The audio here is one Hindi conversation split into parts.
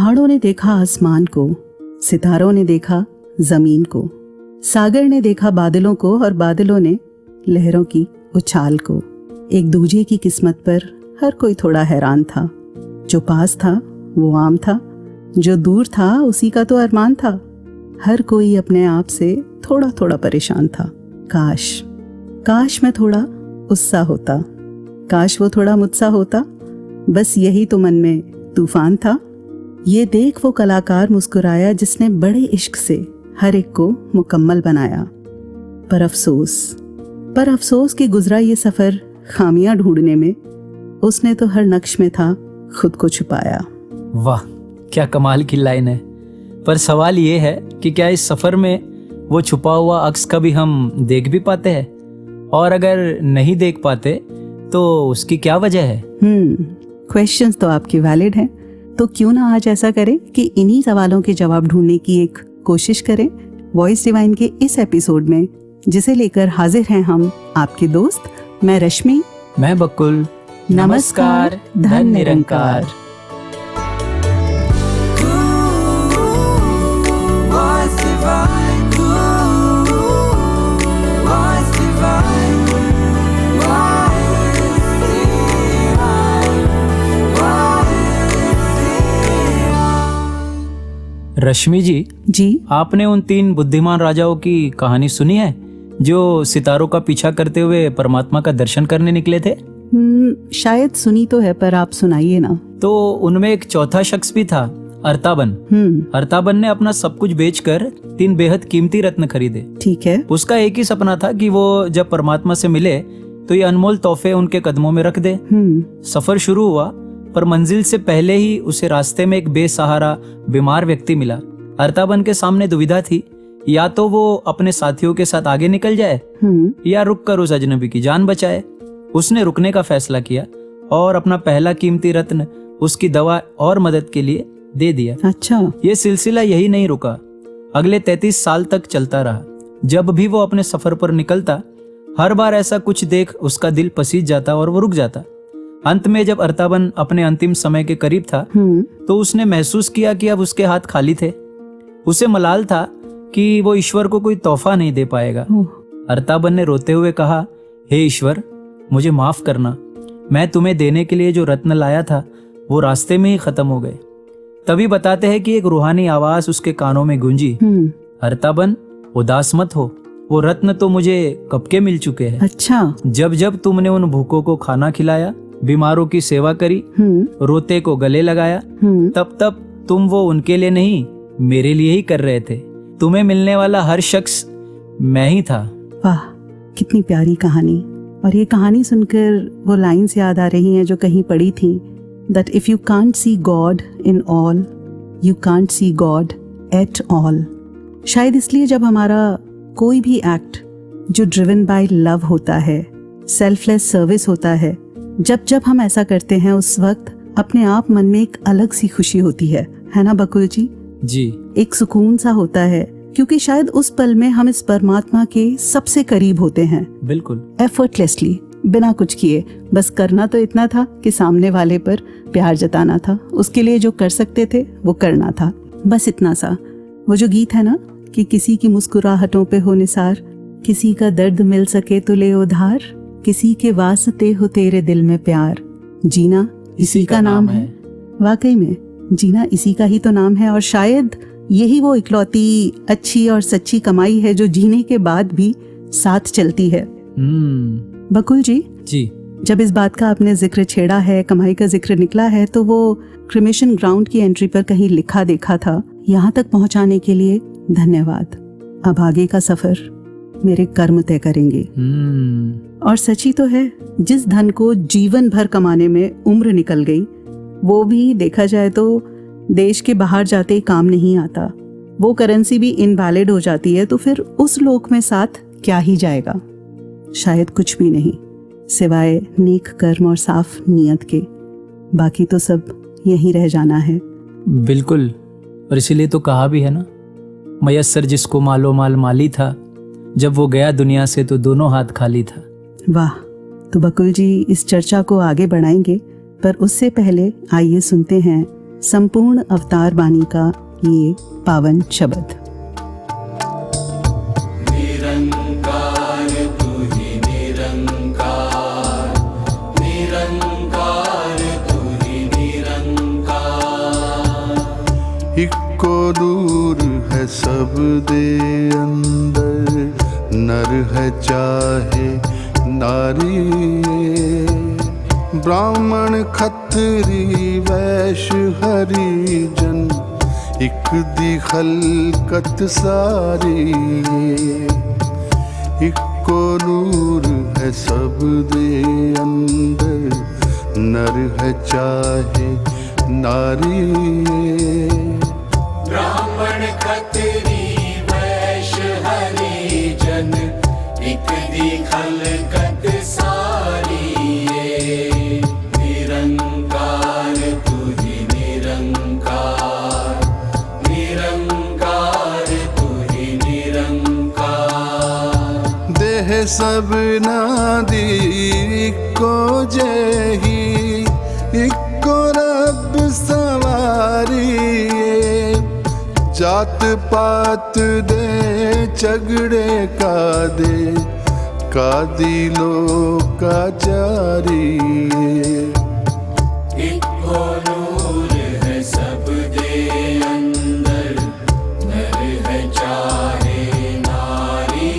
पहाड़ों ने देखा आसमान को, सितारों ने देखा जमीन को, सागर ने देखा बादलों को और बादलों ने लहरों की उछाल को। एक दूजे की किस्मत पर हर कोई थोड़ा हैरान था। जो पास था वो आम था, जो दूर था उसी का तो अरमान था। हर कोई अपने आप से थोड़ा थोड़ा परेशान था। काश मैं थोड़ा उससा होता, काश वो थोड़ा मुझसा होता, बस यही तो मन में तूफान था। ये देख वो कलाकार मुस्कुराया जिसने बड़े इश्क से हर एक को मुकम्मल बनाया। पर अफसोस कि गुजरा ये सफर खामियां ढूंढने में, उसने तो हर नक्श में था खुद को छुपाया। वाह, क्या कमाल की लाइन है। पर सवाल ये है कि क्या इस सफर में वो छुपा हुआ अक्स कभी हम देख भी पाते हैं, और अगर नहीं देख पाते तो उसकी क्या वजह है? क्वेश्चंस तो आपके वैलिड हैं, तो क्यों ना आज ऐसा करें कि इन्हीं सवालों के जवाब ढूंढने की एक कोशिश करें वॉइस डिवाइन के इस एपिसोड में, जिसे लेकर हाजिर हैं हम आपके दोस्त, मैं रश्मि, मैं बकुल। नमस्कार, धन निरंकार। रश्मि जी, आपने उन 3 बुद्धिमान राजाओं की कहानी सुनी है जो सितारों का पीछा करते हुए परमात्मा का दर्शन करने निकले थे? शायद सुनी तो है, पर आप सुनाइए ना। तो उनमें एक चौथा शख्स भी था, अर्ताबन। अर्ताबन ने अपना सब कुछ बेचकर 3 बेहद कीमती रत्न खरीदे। ठीक है। उसका एक ही सपना था कि वो जब परमात्मा से मिले तो ये अनमोल तोहफे उनके कदमों में रख दे। सफर शुरू हुआ, पर मंजिल से पहले ही उसे रास्ते में एक बेसहारा बीमार व्यक्ति मिला। अर्ताबन के सामने दुविधा थी, या तो वो अपने साथियों के साथ आगे निकल जाए या रुककर उस अजनबी की जान बचाए। उसने रुकने का फैसला किया और अपना पहला कीमती रत्न उसकी दवा और मदद के लिए दे दिया। अच्छा। ये सिलसिला यही नहीं रुका, अगले 33 साल तक चलता रहा। जब भी वो अपने सफर पर निकलता, हर बार ऐसा कुछ देख उसका दिल पसीज जाता और वो रुक जाता। अंत में जब अर्ताबन अपने अंतिम समय के करीब था तो उसने महसूस किया कि अब उसके हाथ खाली थे। उसे मलाल था कि वो ईश्वर को कोई तोहफा नहीं दे पाएगा। अर्ताबन ने रोते हुए कहा, हे ईश्वर, मुझे माफ करना, मैं तुम्हें देने के लिए जो रत्न लाया था वो रास्ते में ही खत्म हो गए। तभी बताते हैं कि एक रूहानी आवाज उसके कानों में गूंजी, अर्ताबन, उदास मत हो, वो रत्न तो मुझे कब के मिल चुके हैं। अच्छा। जब जब तुमने उन भूखों को खाना खिलाया, बीमारों की सेवा करी, रोते को गले लगाया, तब तब तुम वो उनके लिए नहीं मेरे लिए ही कर रहे थे। तुम्हें मिलने वाला हर शख्स मैं ही था। वाह, कितनी प्यारी कहानी। और ये कहानी सुनकर वो लाइन्स याद आ रही हैं जो कहीं पढ़ी थी, that if you can't see God in all, you can't see God at all। शायद इसलिए जब हमारा कोई भी एक्ट जो ड्रिवन बाय लव होता है, सेल्फलेस सर्विस होता है, जब हम ऐसा करते हैं उस वक्त अपने आप मन में एक अलग सी खुशी होती है ना बकुल जी? जी। एक सुकून सा होता है, क्योंकि शायद उस पल में हम इस परमात्मा के सबसे करीब होते हैं। बिल्कुल एफर्टलेसली, बिना कुछ किए। बस करना तो इतना था कि सामने वाले पर प्यार जताना था, उसके लिए जो कर सकते थे वो करना था, बस इतना सा। वो जो गीत है ना कि किसी की मुस्कुराहटों पे हो निसार, किसी का दर्द मिल सके तो ले उधार, किसी के वास्ते हो तेरे दिल में प्यार, जीना इसी का नाम है। वाकई में जीना इसी का ही तो नाम है, और शायद यही वो इकलौती अच्छी और सच्ची कमाई है जो जीने के बाद भी साथ चलती है। बकुल जी, जब इस बात का आपने जिक्र छेड़ा है, कमाई का जिक्र निकला है, तो वो क्रिमेशन ग्राउंड की एंट्री पर कहीं लिखा देखा था, यहाँ तक पहुँचाने के लिए धन्यवाद, अब आगे का सफर मेरे कर्म तय करेंगे। और सच्ची तो है, जिस धन को जीवन भर कमाने में उम्र निकल गई, वो भी देखा जाए तो देश के बाहर जाते ही काम नहीं आता। वो करेंसी भी इनवैलिड हो जाती है, तो फिर उस लोक में साथ क्या ही जाएगा? शायद कुछ भी नहीं, सिवाय नेक कर्म और साफ नियत के। बाकी तो सब यहीं रह जाना है। बिल्कुल, और इसीलिए तो कहा भी है ना, मयस्सर जिसको मालो माल माली था, जब वो गया दुनिया से तो दोनों हाथ खाली था। वाह, तो बकुल जी इस चर्चा को आगे बढ़ाएंगे, पर उससे पहले आइए सुनते हैं संपूर्ण अवतार बानी का ये पावन शब्द। निरंकार तू ही निरंकार, निरंकार तू ही निरंकार। इक्को नूर है सब दे अंदर, नर है चाहे नारी, ब्राह्मण खत्री वैश्य हरिजन, इक दी खलकत सारी। इक्को नूर है सब दे अंदर, नर है चाहे नारी, ब्राह्मण खत्री वैश्य हरिजन, इक दी खलकत सारी। निरंकार तू ही निरंकार, निरंकार तू ही निरंकार। देह सब नादी इक्को जेही, इक्को रब सवारी। जात पात दे झगड़े का दे, का दिलो का जारी। इक्को नूर है सब दे अंदर, नर है चाहे नारी।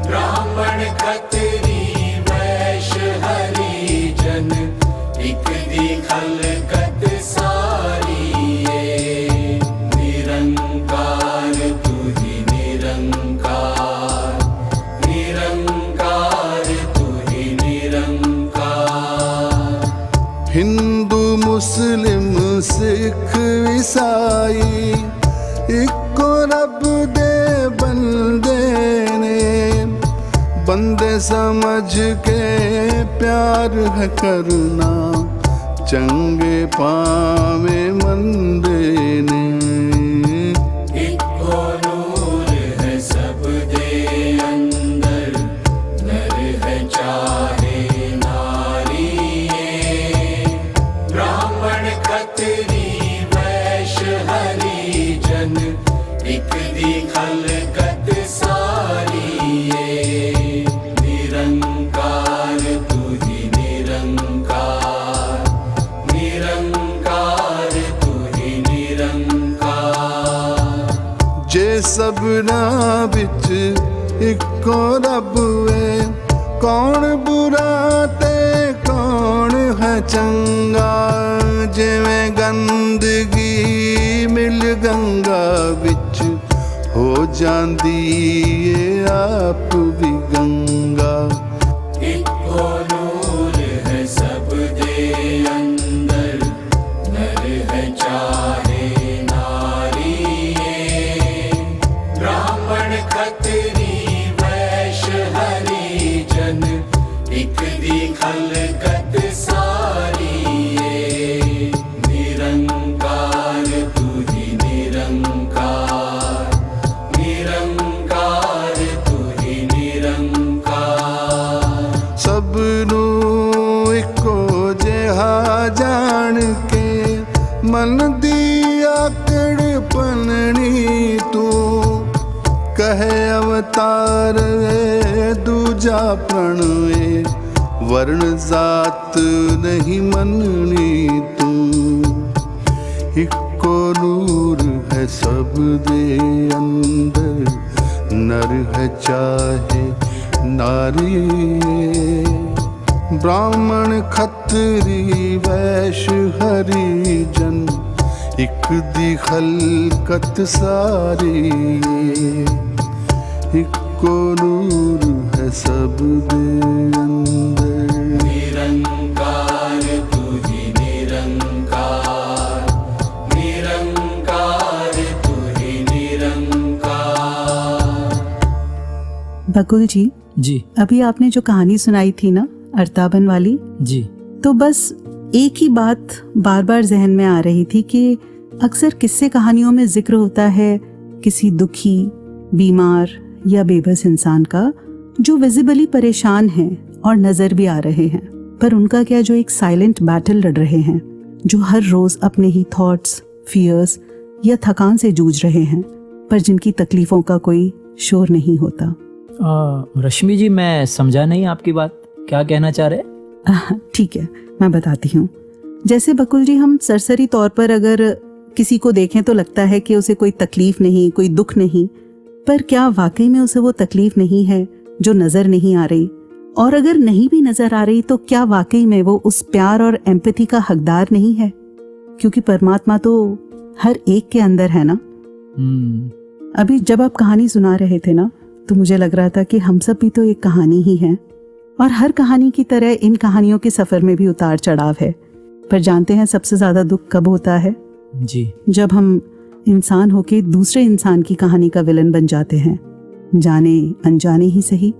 ब्राह्मण खत्री वैश्य हरिजन, इक दी खलकत सारी। निरंकार तू ही निरंकार, निरंकार तू ही निरंकार। हिंदू मुस्लिम सिख ईसाई, इक्को रब दे बंदे ने। बंदे समझ के प्यार है करना, चंगे पावे मंदे ने। इक्को नूर है सब दे अंदर, नर है चाहे नारी। ब्राह्मण खत्री वैश्य हरिजन, इक दी खलकत सारी। निरंकार तू ही निरंकार, निरंकार तू ही निरंकार। जे सबना बिच इक्को रब है, कौन बुरा ते कौन है चंगा। जिवें गंदगी मिल गंगा बिच, हो जांदी ए आप भी गंगा। इक्को नूर है सब दे अंदर, नर है चाहे नारी। ब्राह्मण खत्री वैश्य हरिजन, इक दी खलकत सारी। निरंकार तू ही निरंकार, निरंकार तू ही निरंकार। सबनू इक्को जिहा जान के, मन दी आकड़ पननी तू। कहे अवतार है दूजा प्रण है, वर्ण जात नहीं मननी तू। इक्को नूर है सब दे अंदर, नर है चाहे नारी। ब्राह्मण खत्री वैश्य हरिजन, इक दी खलकत सारी। इक्को नूर है सब दे अंदर। निरंकार तू ही निरंकार, निरंकार तू ही निरंकार। बकुल जी, जी अभी आपने जो कहानी सुनाई थी ना अर्ताबन वाली, जी तो बस एक ही बात बार बार जहन में आ रही थी कि अक्सर किस्से कहानियों में जिक्र होता है किसी दुखी, बीमार या बेबस इंसान का जो विजिबली परेशान हैं और नजर भी आ रहे हैं, पर उनका क्या जो एक साइलेंट बैटल लड़ रहे हैं, जो हर रोज अपने ही थॉट्स, फियर्स या थकान से जूझ रहे हैं, पर जिनकी तकलीफों का कोई शोर नहीं होता। रश्मि जी, मैं समझा नहीं आपकी बात, क्या कहना चाह रहे? ठीक है, मैं बताती हूँ। जैसे बकुल जी, हम सरसरी तौर पर अगर किसी को देखें तो लगता है कि उसे कोई तकलीफ नहीं, कोई दुख नहीं, पर क्या वाकई में उसे वो तकलीफ नहीं है जो नजर नहीं आ रही? और अगर नहीं भी नजर आ रही तो क्या वाकई में वो उस प्यार और एम्पैथी का हकदार नहीं है? क्योंकि परमात्मा तो हर एक के अंदर है ना। अभी जब आप कहानी सुना रहे थे ना, तो मुझे लग रहा था कि हम सब भी तो एक कहानी ही हैं, और हर कहानी की तरह इन कहानियों के सफर में भी उतार चढ़ाव है। पर जानते हैं सबसे ज्यादा दुख कब होता है? जी। जब हम इंसान होके दूसरे इंसान की कहानी का विलन बन जाते हैं, जाने अनजाने ही सही।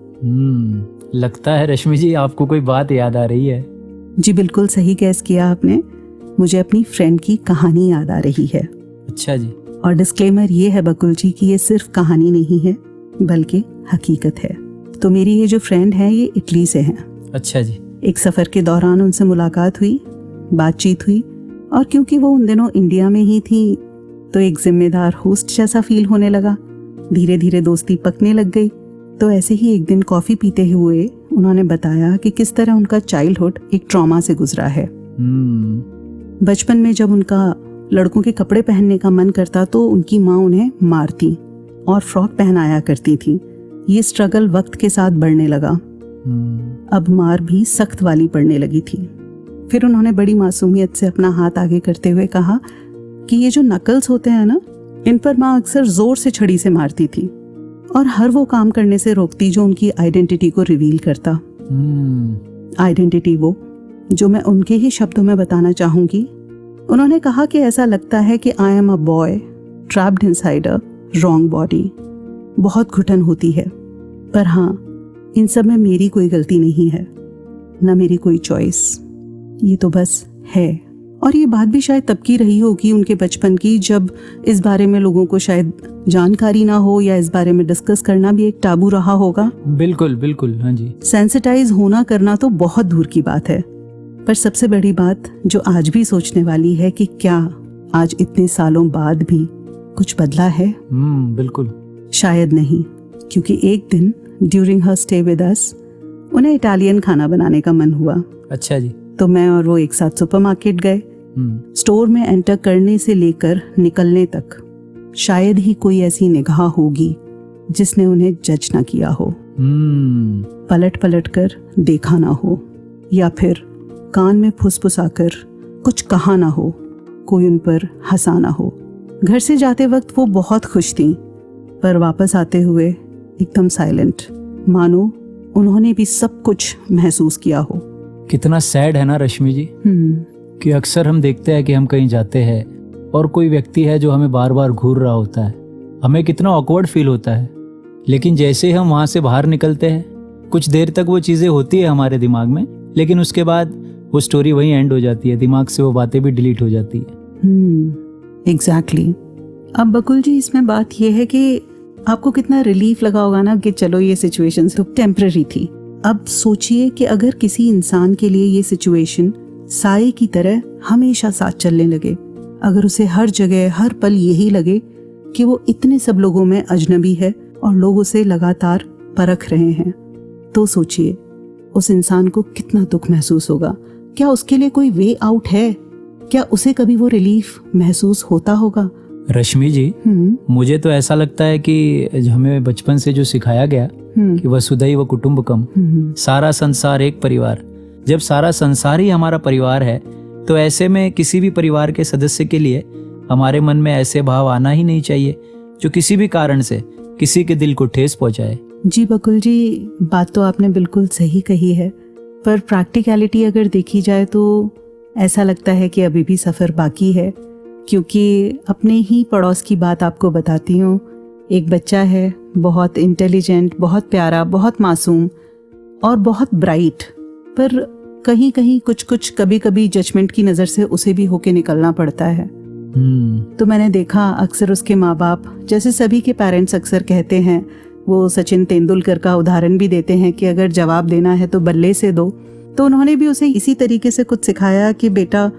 लगता है रश्मि जी आपको कोई बात याद आ रही है। जी बिल्कुल सही गैस किया आपने, मुझे अपनी फ्रेंड की कहानी याद आ रही है। अच्छा जी। और डिस्क्लेमर ये है बकुल जी कि ये सिर्फ कहानी नहीं है बल्कि हकीकत है। तो मेरी ये जो फ्रेंड है ये इटली से हैं। अच्छा जी। एक सफर के दौरान उनसे मुलाकात हुई, बातचीत हुई, और क्योंकि वो उन दिनों इंडिया में ही थी तो एक जिम्मेदार होस्ट जैसा फील होने लगा। धीरे धीरे दोस्ती पकने लग गई। तो ऐसे ही एक दिन कॉफी पीते हुए उन्होंने बताया कि किस तरह उनका चाइल्डहुड एक ट्रॉमा से गुजरा है। बचपन में जब उनका लड़कों के कपड़े पहनने का मन करता तो उनकी माँ उन्हें मारती और फ्रॉक पहनाया करती थी। ये स्ट्रगल वक्त के साथ बढ़ने लगा। अब मार भी सख्त वाली पड़ने लगी थी। फिर उन्होंने बड़ी मासूमियत से अपना हाथ आगे करते हुए कहा कि ये जो नकल्स होते हैं ना, इन पर माँ अक्सर जोर से छड़ी से मारती थी और हर वो काम करने से रोकती जो उनकी आइडेंटिटी को रिवील करता। आइडेंटिटी वो जो मैं उनके ही शब्दों में बताना चाहूंगी। उन्होंने कहा कि ऐसा लगता है कि I am a boy trapped inside a wrong body. बहुत घुटन होती है, पर हाँ, इन सब में मेरी कोई गलती नहीं है, न मेरी कोई चॉइस, ये तो बस है। और ये बात भी शायद तब की रही होगी उनके बचपन की, जब इस बारे में लोगों को शायद जानकारी ना हो या इस बारे में डिस्कस करना भी एक टाबू रहा होगा। बिल्कुल बिल्कुल, हाँ जी। सेंसिटाइज होना करना तो बहुत दूर की बात है, पर सबसे बड़ी बात जो आज भी सोचने वाली है कि क्या आज इतने सालों बाद भी कुछ बदला है? बिल्कुल शायद नहीं, क्योंकि एक दिन during her stay with us उन्हें इटालियन खाना बनाने का मन हुआ। अच्छा जी। तो मैं और वो एक साथ सुपरमार्केट गए। स्टोर में एंटर करने से लेकर निकलने तक शायद ही कोई ऐसी निगाह होगी जिसने उन्हें जज ना किया हो, पलट पलट कर देखा ना हो, या फिर कान में फुसफुसाकर कुछ कहा ना हो, कोई उन पर हंसा ना हो। घर से जाते वक्त वो बहुत खुश थीं, पर वापस आते हुए एकदम साइलेंट, मानो उन्होंने भी सब कुछ महसूस किया हो। कितना सैड है ना रश्मि जी कि अक्सर हम देखते हैं कि हम कहीं जाते हैं और कोई व्यक्ति है जो हमें बार बार घूर रहा होता है, हमें कितना ऑकवर्ड फील होता है, लेकिन जैसे ही हम वहाँ से बाहर निकलते हैं कुछ देर तक वो चीज़ें होती है हमारे दिमाग में, लेकिन उसके बाद वो स्टोरी वहीं एंड हो जाती है, दिमाग से वो बातें भी डिलीट हो जाती है। एग्जैक्टली। अब बकुल जी, इसमें बात यह है कि आपको कितना रिलीफ लगा होगा ना कि चलो ये सिचुएशन तो टेम्पररी थी। अब सोचिए कि अगर किसी इंसान के लिए ये सिचुएशन साए की तरह हमेशा साथ चलने लगे, अगर उसे हर जगह हर पल यही लगे कि वो इतने सब लोगों में अजनबी है और लोग उसे लगातार परख रहे हैं, तो सोचिए उस इंसान को कितना दुख महसूस होगा। क्या उसके लिए कोई वे आउट है? क्या उसे कभी वो रिलीफ महसूस होता होगा? रश्मि जी, मुझे तो ऐसा लगता है कि हमें बचपन से जो सिखाया गया कि वसुधैव कुटुंबकम, सारा संसार एक परिवार, जब सारा संसार ही हमारा परिवार है तो ऐसे में किसी भी परिवार के सदस्य के लिए हमारे मन में ऐसे भाव आना ही नहीं चाहिए जो किसी भी कारण से किसी के दिल को ठेस पहुंचाए। जी बकुल जी, बात तो आपने बिल्कुल सही कही है, पर प्रैक्टिकलिटी अगर देखी जाए तो ऐसा लगता है कि अभी भी सफ़र बाकी है। क्योंकि अपने ही पड़ोस की बात आपको बताती हूँ। एक बच्चा है, बहुत इंटेलिजेंट, बहुत प्यारा, बहुत मासूम और बहुत ब्राइट, पर कहीं कहीं कुछ कुछ कभी कभी जजमेंट की नज़र से उसे भी होके निकलना पड़ता है। तो मैंने देखा अक्सर उसके माँ बाप, जैसे सभी के पेरेंट्स अक्सर कहते हैं, वो सचिन तेंदुलकर का उदाहरण भी देते हैं कि अगर जवाब देना है तो बल्ले से दो। तो उन्होंने भी उसे इसी तरीके से कुछ सिखाया कि बेटा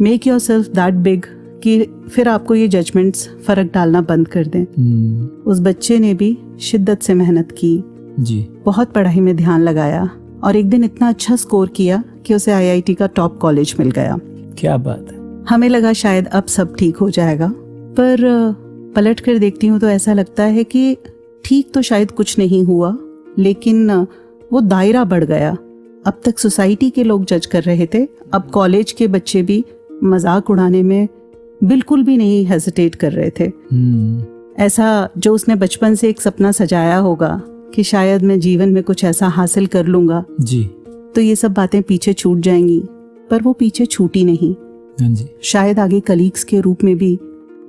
make your self that big कि फिर आपको ये जजमेंट्स फ़र्क डालना बंद कर दें। उस बच्चे ने भी शिद्दत से मेहनत की, जी, बहुत पढ़ाई में ध्यान लगाया और एक दिन इतना अच्छा स्कोर किया कि उसे IIT का टॉप कॉलेज मिल गया। क्या बात है। हमें लगा शायद अब सब ठीक हो जाएगा, पर पलट कर देखती हूँ तो ऐसा लगता है कि ठीक तो शायद कुछ नहीं हुआ, लेकिन वो दायरा बढ़ गया। अब तक सोसाइटी के लोग जज कर रहे थे, अब कॉलेज के बच्चे भी मजाक उड़ाने में बिल्कुल भी नहीं हेजिटेट कर रहे थे। ऐसा जो उसने बचपन से एक सपना सजाया होगा कि शायद मैं जीवन में कुछ ऐसा हासिल कर लूंगा, जी, तो ये सब बातें पीछे छूट जाएंगी, पर वो पीछे छूटी नहीं। हाँ जी, शायद आगे कलीग्स के रूप में भी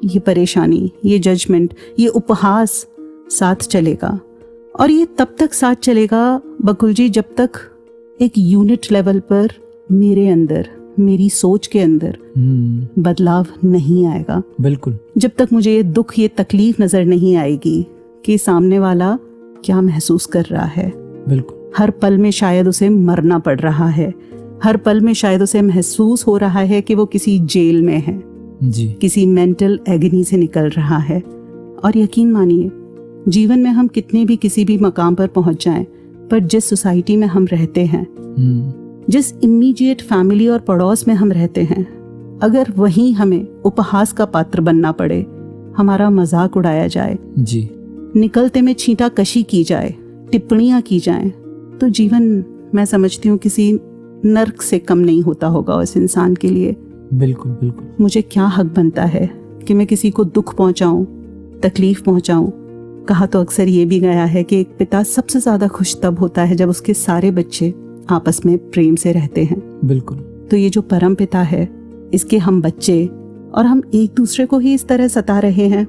ये परेशानी, ये जजमेंट, ये उपहास साथ चलेगा। और ये तब तक साथ चलेगा बकुल जी जब तक एक यूनिट लेवल पर मेरे अंदर, मेरी सोच के अंदर बदलाव नहीं आएगा। बिल्कुल। जब तक मुझे ये दुख, ये तकलीफ नजर नहीं आएगी कि सामने वाला क्या महसूस कर रहा है। बिल्कुल। हर पल में शायद उसे मरना पड़ रहा है, हर पल में शायद उसे महसूस हो रहा है कि वो किसी जेल में है, जी, किसी मेंटल एगनी से निकल रहा है। और यकीन मानिए, जीवन में हम कितने भी किसी भी मकाम पर पहुंच जाएं, पर जिस सोसाइटी में हम रहते हैं, जिस इमीडिएट फैमिली और पड़ोस में हम रहते हैं, अगर वहीं हमें उपहास का पात्र बनना पड़े, हमारा मजाक उड़ाया जाए, जी, निकलते में छींटा कशी की जाए, टिप्पणियां की जाएं, तो जीवन मैं समझती हूँ किसी नर्क से कम नहीं होता होगा उस इंसान के लिए। बिल्कुल बिल्कुल। मुझे क्या हक बनता है कि मैं किसी को दुख पहुंचाऊं, तकलीफ पहुंचाऊं। कहा तो अक्सर ये भी गया है कि एक पिता सबसे ज्यादा खुश तब होता है जब उसके सारे बच्चे आपस में प्रेम से रहते हैं। बिल्कुल। तो ये जो परम पिता है, इसके हम बच्चे, और हम एक दूसरे को ही इस तरह सता रहे हैं।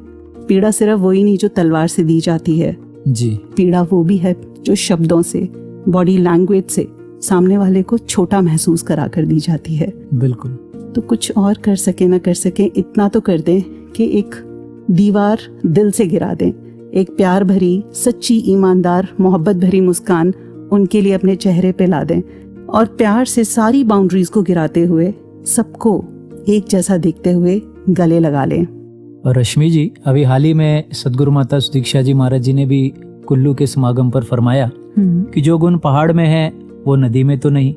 पीड़ा सिर्फ वही नहीं जो तलवार से दी जाती है, जी, पीड़ा वो भी है जो शब्दों से, बॉडी लैंग्वेज से सामने वाले को छोटा महसूस करा कर दी जाती है। बिल्कुल। तो कुछ और कर सके ना कर सके, इतना तो कर दें कि एक दीवार दिल से गिरा दें, एक प्यार भरी, सच्ची, ईमानदार, मोहब्बत भरी मुस्कान उनके लिए अपने चेहरे पे ला दें, और प्यार से सारी बाउंड्रीज को गिराते हुए सबको एक जैसा देखते हुए गले लगा लें। और रश्मि जी, अभी हाल ही में सदगुरु माता सुदीक्षा जी महाराज जी ने भी कुल्लू के समागम पर फरमाया कि जो गुण पहाड़ में है वो नदी में तो नहीं,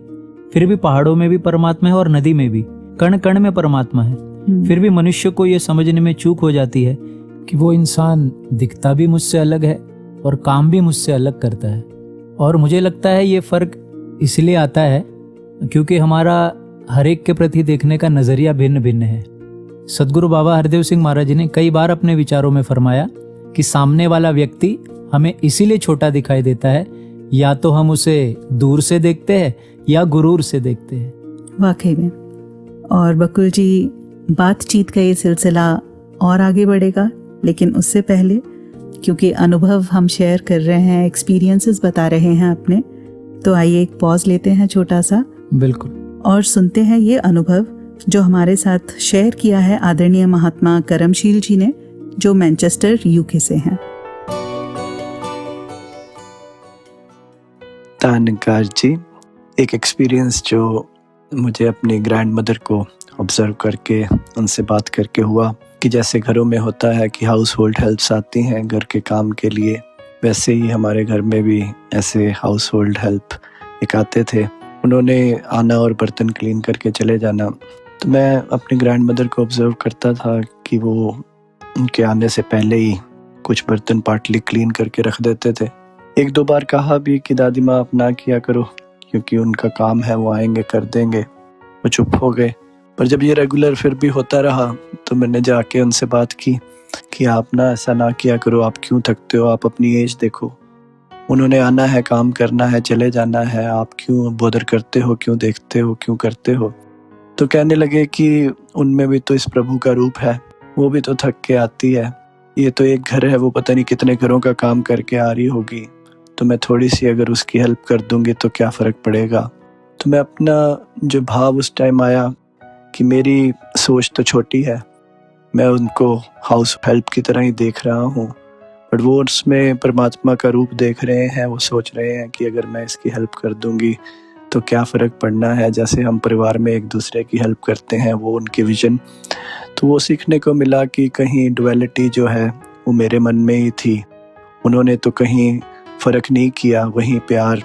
फिर भी पहाड़ों में भी परमात्मा है और नदी में भी, कण कण में परमात्मा है। फिर भी मनुष्य को ये समझने में चूक हो जाती है कि वो इंसान दिखता भी मुझसे अलग है और काम भी मुझसे अलग करता है। और मुझे लगता है ये फर्क इसलिए आता है क्योंकि हमारा हर एक के प्रति देखने का नजरिया भिन्न भिन्न है। सदगुरु बाबा हरदेव सिंह महाराज जी ने कई बार अपने विचारों में फरमाया कि सामने वाला व्यक्ति हमें इसीलिए छोटा दिखाई देता है, या तो हम उसे दूर से देखते हैं या गुरूर से देखते हैं। वाकई में। और बकुल जी, बातचीत का ये सिलसिला और आगे बढ़ेगा, लेकिन उससे पहले, क्योंकि अनुभव हम शेयर कर रहे हैं, एक्सपीरियंसेस बता रहे हैं अपने, तो आइए एक पॉज लेते हैं छोटा सा। बिल्कुल। और सुनते हैं ये अनुभव जो हमारे साथ शेयर किया है आदरणीय महात्मा करमशील जी ने, जो मैनचेस्टर यूके से हैं। धन्यकार जी। एक एक्सपीरियंस जो मुझे अपनी ग्रैंड मदर को ऑब्जर्व करके, उनसे बात करके हुआ कि जैसे घरों में होता है कि हाउस होल्ड हेल्प्स आती हैं घर के काम के लिए, वैसे ही हमारे घर में भी ऐसे हाउस होल्ड हेल्प एक आते थे। उन्होंने आना और बर्तन क्लीन करके चले जाना। तो मैं अपनी ग्रैंड मदर को ऑब्जर्व करता था कि वो उनके आने से पहले ही कुछ बर्तन पार्टली क्लीन करके रख देते थे। एक दो बार कहा भी कि दादी माँ आप ना किया करो, क्योंकि उनका काम है, वो आएंगे कर देंगे। वो चुप हो गए। पर जब ये रेगुलर फिर भी होता रहा तो मैंने जाके उनसे बात की कि आप ना ऐसा ना किया करो, आप क्यों थकते हो, आप अपनी एज देखो। उन्होंने आना है, काम करना है, चले जाना है, आप क्यों बोदर करते हो, क्यों देखते हो, क्यों करते हो। तो कहने लगे कि उनमें भी तो इस प्रभु का रूप है, वो भी तो थक के आती है, ये तो एक घर है, वो पता नहीं कितने घरों का काम करके आ रही होगी, तो मैं थोड़ी सी अगर उसकी हेल्प कर दूंगी तो क्या फ़र्क पड़ेगा। तो मैं अपना जो भाव उस टाइम आया कि मेरी सोच तो छोटी है, मैं उनको हाउस हेल्प की तरह ही देख रहा हूँ, बट वो उसमें परमात्मा का रूप देख रहे हैं। वो सोच रहे हैं कि अगर मैं इसकी हेल्प कर दूंगी तो क्या फ़र्क पड़ना है। जैसे हम परिवार में एक दूसरे की हेल्प करते हैं, वो उनके विजन, तो वो सीखने को मिला कि कहीं डुअलिटी जो है वो मेरे मन में ही थी। उन्होंने तो कहीं फ़र्क नहीं किया, वहीं प्यार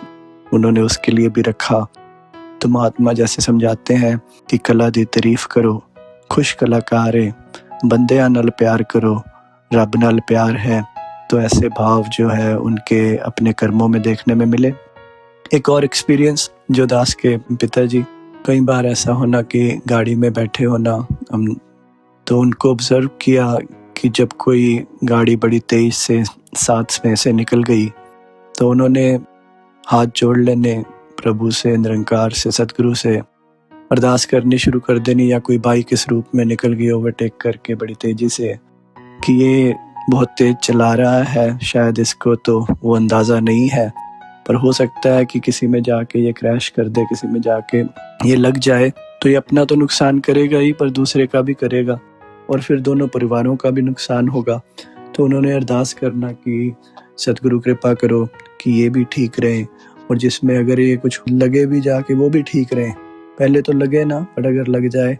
उन्होंने उसके लिए भी रखा। तो महात्मा जैसे समझाते हैं कि कला दी तारीफ करो, खुश कलाकारे, बंदियां नाल प्यार करो, रब नाल प्यार है। तो ऐसे भाव जो है उनके अपने कर्मों में देखने में मिले। एक और एक्सपीरियंस जो दास के पिताजी, कई बार ऐसा होना कि गाड़ी में बैठे होना हम, तो उनको ऑब्जर्व किया कि जब कोई गाड़ी बड़ी तेज से साथ में से निकल गई तो उन्होंने हाथ जोड़ लेने, प्रभु से, निरंकार से, सतगुरु से अरदास करनी शुरू कर देनी, या कोई बाइक इस रूप में निकल गई ओवरटेक करके बड़ी तेजी से कि ये बहुत तेज चला रहा है, शायद इसको तो वो अंदाज़ा नहीं है, पर हो सकता है कि किसी में जाके ये क्रैश कर दे, किसी में जाके ये लग जाए, तो ये अपना तो नुकसान करेगा ही पर दूसरे का भी करेगा और फिर दोनों परिवारों का भी नुकसान होगा। तो उन्होंने अरदास करना कि सतगुरु कृपा करो कि ये भी ठीक रहे, और जिसमें अगर ये कुछ लगे भी जाके वो भी ठीक रहें। पहले तो लगे ना, पर अगर लग जाए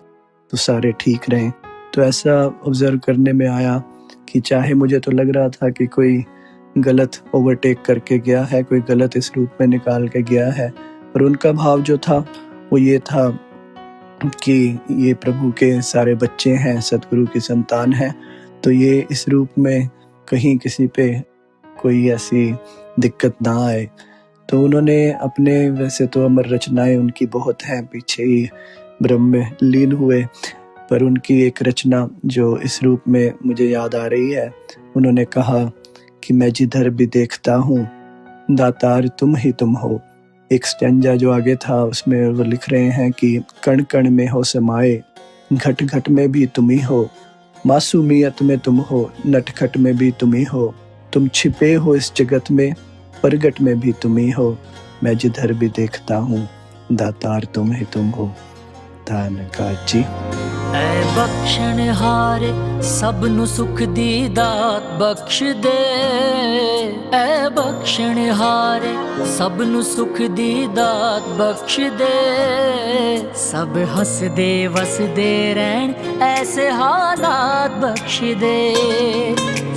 तो सारे ठीक रहें। तो ऐसा ऑब्जर्व करने में आया कि चाहे मुझे तो लग रहा था कि कोई गलत ओवरटेक करके गया है, कोई गलत इस रूप में निकाल के गया है, पर उनका भाव जो था वो ये था कि ये प्रभु के सारे बच्चे हैं, सतगुरु की संतान हैं, तो ये इस रूप में कहीं किसी पे कोई ऐसी दिक्कत ना आए। तो उन्होंने अपने, वैसे तो अमर रचनाएं उनकी बहुत हैं, पीछे ही ब्रह्म में लीन हुए, पर उनकी एक रचना जो इस रूप में मुझे याद आ रही है, उन्होंने कहा कि मैं जिधर भी देखता हूँ दातार तुम ही तुम हो। एक स्टैंजा जो आगे था उसमें वो लिख रहे हैं कि कण कण में हो समाए, घट घट में भी तुम ही हो, मासूमियत में तुम हो, नटखट में भी तुम ही हो, तुम छिपे हो इस जगत में, प्रगट में भी तुम ही हो, मैं जिधर भी देखता हूँ दातार तुम ही तुम हो। धन्यवाद जी। ऐ बख्शण हारे सब नु सुख दी दात बख्श दे, ऐ बख्शण हारे सब नु सुख दी दात बख्श दे, सब हंस दे वस दे रहन ऐसे हालात बख्श दे,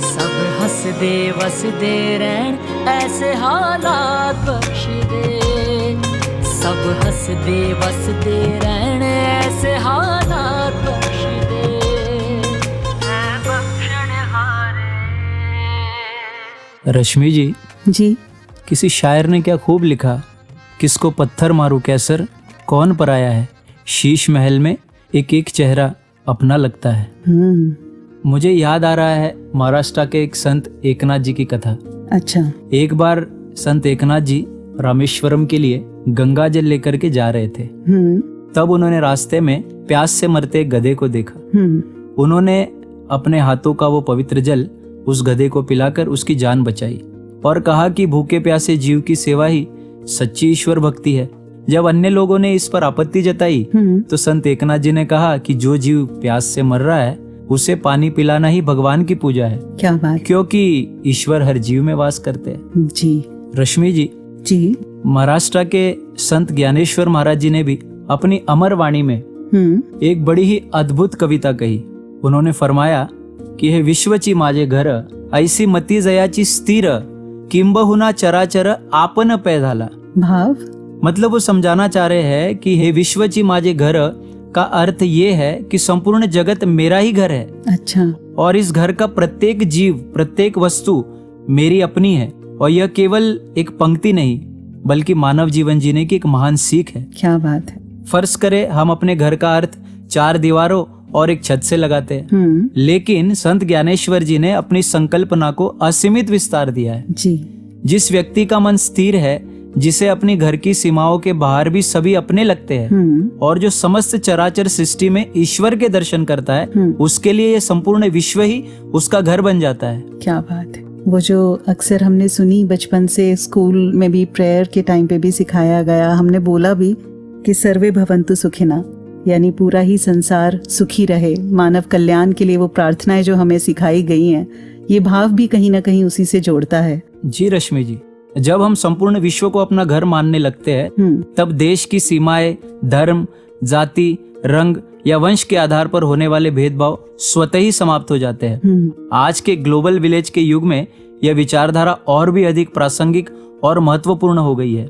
सब हंस दे वस दे रहन ऐसे हालात बख्श दे, सब हंस दे वस दे रहन ऐसे हालात बख्श दे, ऐ बख्शण हारे। रश्मि जी, जी किसी शायर ने क्या खूब लिखा, किसको पत्थर मारूं कैसर, कौन पराया है, शीश महल में एक एक चेहरा अपना लगता है। मुझे याद आ रहा है महाराष्ट्र के एक संत एकनाथ जी की कथा। अच्छा। एक बार संत एकनाथ जी रामेश्वरम के लिए गंगा जल लेकर के जा रहे थे। तब उन्होंने रास्ते में प्यास से मरते गधे को देखा। उन्होंने अपने हाथों का वो पवित्र जल उस गधे को पिलाकर उसकी जान बचाई और कहा कि भूखे प्यासे जीव की सेवा ही सच्ची ईश्वर भक्ति है। जब अन्य लोगों ने इस पर आपत्ति जताई तो संत एकनाथ जी ने कहा कि जो जीव प्यास से मर रहा है उसे पानी पिलाना ही भगवान की पूजा है। क्या बात, क्योंकि ईश्वर हर जीव में वास करते हैं। जी रश्मि जी, जी महाराष्ट्र के संत ज्ञानेश्वर महाराज जी ने भी अपनी अमर वाणी में एक बड़ी ही अद्भुत कविता कही। उन्होंने फरमाया कि हे विश्वची माझे घर, ऐसी मती जयाची स्थिर, किंबहुना चराचर आपन पै झाला। भाव मतलब वो समझाना चाह रहे हैं कि हे विश्वची माझे घर का अर्थ ये है कि संपूर्ण जगत मेरा ही घर है। अच्छा। और इस घर का प्रत्येक जीव, प्रत्येक वस्तु मेरी अपनी है। और यह केवल एक पंक्ति नहीं बल्कि मानव जीवन जीने की एक महान सीख है। क्या बात है। फर्ज करें हम अपने घर का अर्थ 4 दीवारों और एक छत से लगाते हैं, लेकिन संत ज्ञानेश्वर जी ने अपनी संकल्पना को असीमित विस्तार दिया है। जी। जिस व्यक्ति का मन स्थिर है, जिसे अपनी घर की सीमाओं के बाहर भी सभी अपने लगते हैं और जो समस्त चराचर सृष्टि में ईश्वर के दर्शन करता है, उसके लिए यह संपूर्ण विश्व ही उसका घर बन जाता है। क्या बात है। वो जो अक्सर हमने सुनी बचपन से, स्कूल में भी प्रेयर के टाइम पे भी सिखाया गया, हमने बोला भी कि सर्वे भवन्तु सुखिना, यानी पूरा ही संसार सुखी रहे, मानव कल्याण के लिए वो प्रार्थनाएं जो हमें सिखाई गई हैं, ये भाव भी कहीं ना कहीं उसी से जोड़ता है। जी रश्मि जी, जब हम संपूर्ण विश्व को अपना घर मानने लगते हैं तब देश की सीमाएं, धर्म, जाति, रंग या वंश के आधार पर होने वाले भेदभाव स्वतः ही समाप्त हो जाते हैं। आज के ग्लोबल विलेज के युग में यह विचारधारा और भी अधिक प्रासंगिक और महत्वपूर्ण हो गई है।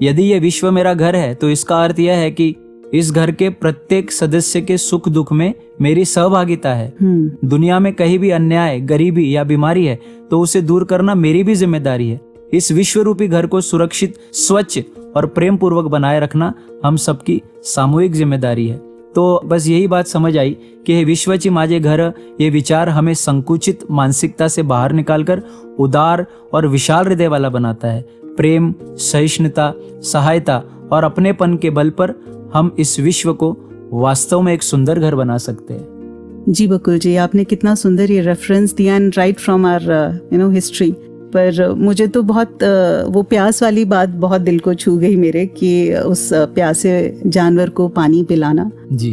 यदि यह विश्व मेरा घर है तो इसका अर्थ यह है कि इस घर के प्रत्येक सदस्य के सुख दुख में मेरी सहभागिता है। दुनिया में कहीं भी अन्याय, गरीबी या बीमारी है तो उसे दूर करना मेरी भी जिम्मेदारी है। इस विश्व रूपी घर को सुरक्षित, स्वच्छ और प्रेम पूर्वक बनाए रखना हम सबकी सामूहिक जिम्मेदारी है। तो बस यही बात समझ आई कि हे विश्वची माझे घर, ये विचार हमें संकुचित मानसिकता से बाहर निकालकर उदार और विशाल हृदय वाला बनाता है। प्रेम, सहिष्णुता, सहायता और अपनेपन के बल पर हम इस विश्व को वास्तव में एक सुंदर घर बना सकते हैं। जी बकुल जी, आपने कितना सुंदर ये रेफरेंस दिया and right from our history. पर मुझे तो बहुत वो प्यास वाली बात बहुत दिल को छू गई मेरे, कि उस प्यासे जानवर को पानी पिलाना जी।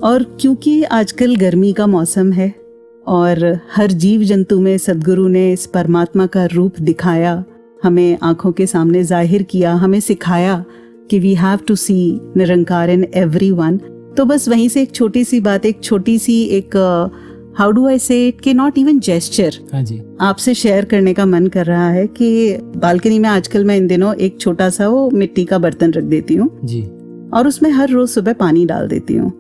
और क्योंकि आजकल गर्मी का मौसम है और हर जीव जंतु में सद्गुरु ने इस परमात्मा का रूप दिखाया, हमें आंखों के सामने जाहिर किया, हमें सिखाया कि we have to see Nirankar in everyone. तो बस वहीं से एक छोटी सी बात, एक छोटी सी एक हाउ डू आई से इट, कि नॉट इवन जेस्चर, हाँ जी, आपसे शेयर करने का मन कर रहा है। कि बालकनी में आजकल मैं इन दिनों एक छोटा सा वो मिट्टी का बर्तन रख देती हूँ जी, और उसमें हर रोज सुबह पानी डाल देती हूँ,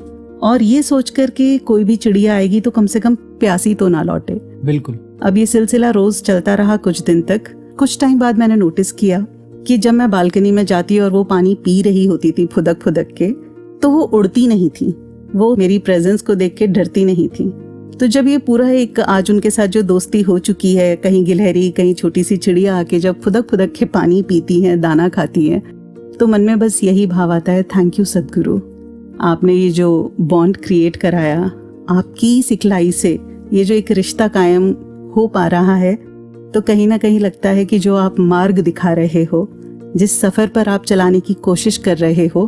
और ये सोच कर कि कोई भी चिड़िया आएगी तो कम से कम प्यासी तो ना लौटे। बिल्कुल। अब ये सिलसिला रोज चलता रहा कुछ दिन तक। कुछ टाइम बाद मैंने नोटिस किया कि जब मैं बालकनी में जाती और वो पानी पी रही होती थी फुदक फुदक के, तो वो उड़ती नहीं थी, वो मेरी प्रेजेंस को देख के डरती नहीं थी। तो जब ये पूरा एक आज उनके साथ जो दोस्ती हो चुकी है, कहीं गिलहरी, कहीं छोटी सी चिड़िया आके जब फुदक फुदक के पानी पीती हैं, दाना खाती हैं, तो मन में बस यही भाव आता है, थैंक यू सद्गुरु, आपने ये जो बॉन्ड क्रिएट कराया, आपकी सिखलाई से ये जो एक रिश्ता कायम हो पा रहा है। तो कहीं ना कहीं लगता है कि जो आप मार्ग दिखा रहे हो, जिस सफर पर आप चलाने की कोशिश कर रहे हो,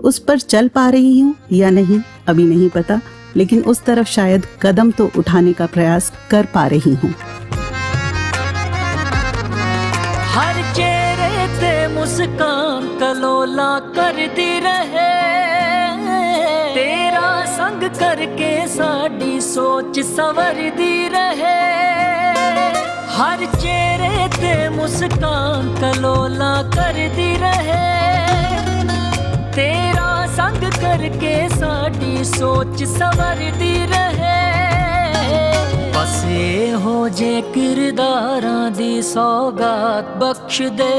उस पर चल पा रही हूँ या नहीं अभी नहीं पता, लेकिन उस तरफ शायद कदम तो उठाने का प्रयास कर पा रही हूँ। हर चेहरे ते मुस्कान कलोला कर दी रहे, तेरा संग करके साडी सोच सवर दी रहे। हर चेहरे ते मुस्कान कलोला कर दी रहे, तेरा संग करके साडी सोच सवर दी रहे। बस ये हो जे किरदारां दी सौगात बख्श दे,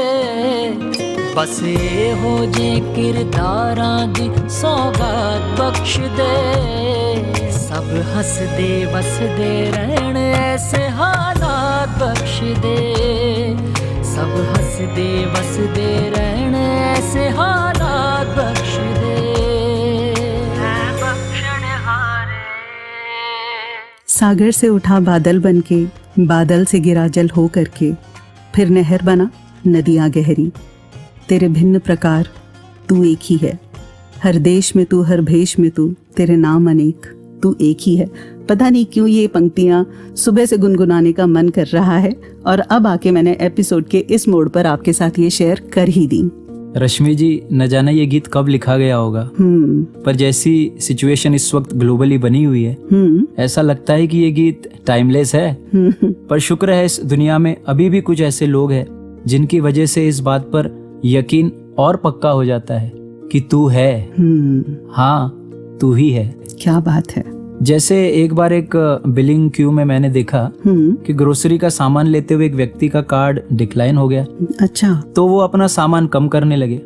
बस ये हो जे किरदारां दी सौगात बख्श दे। सब हसदे वसदे रहन ऐसे हालात बख्श दे, सब हसदे वसदे रहन ऐसे हालात बख्श दे। सागर से उठा बादल बनके, बादल से गिरा जल हो करके, फिर नहर बना नदियाँ गहरी। तेरे भिन्न प्रकार तू एक ही है, हर देश में तू, हर भेष में तू, तेरे नाम अनेक, तू एक ही है। पता नहीं क्यों ये पंक्तियाँ सुबह से गुनगुनाने का मन कर रहा है, और अब आके मैंने एपिसोड के इस मोड़ पर आपके साथ ये शेयर कर ही दी। रश्मि जी, न जाने ये गीत कब लिखा गया होगा, पर जैसी सिचुएशन इस वक्त ग्लोबली बनी हुई है, ऐसा लगता है कि ये गीत टाइमलेस है। पर शुक्र है इस दुनिया में अभी भी कुछ ऐसे लोग हैं जिनकी वजह से इस बात पर यकीन और पक्का हो जाता है कि तू है, हाँ तू ही है। क्या बात है। जैसे एक बार एक बिलिंग क्यू में मैंने देखा कि ग्रोसरी का सामान लेते हुए एक व्यक्ति का कार्ड डिक्लाइन हो गया। अच्छा। तो वो अपना सामान कम करने लगे।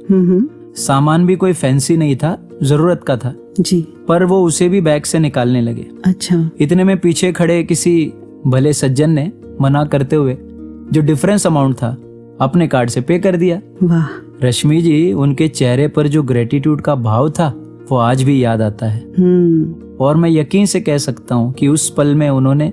सामान भी कोई फैंसी नहीं था, जरूरत का था जी, पर वो उसे भी बैग से निकालने लगे। अच्छा। इतने में पीछे खड़े किसी भले सज्जन ने मना करते हुए जो डिफरेंस अमाउंट था अपने कार्ड से पे कर दिया। वाह। रश्मि जी, उनके चेहरे पर जो ग्रेटिट्यूड का भाव था वो आज भी याद आता है। और मैं यकीन से कह सकता हूँ कि उस पल में उन्होंने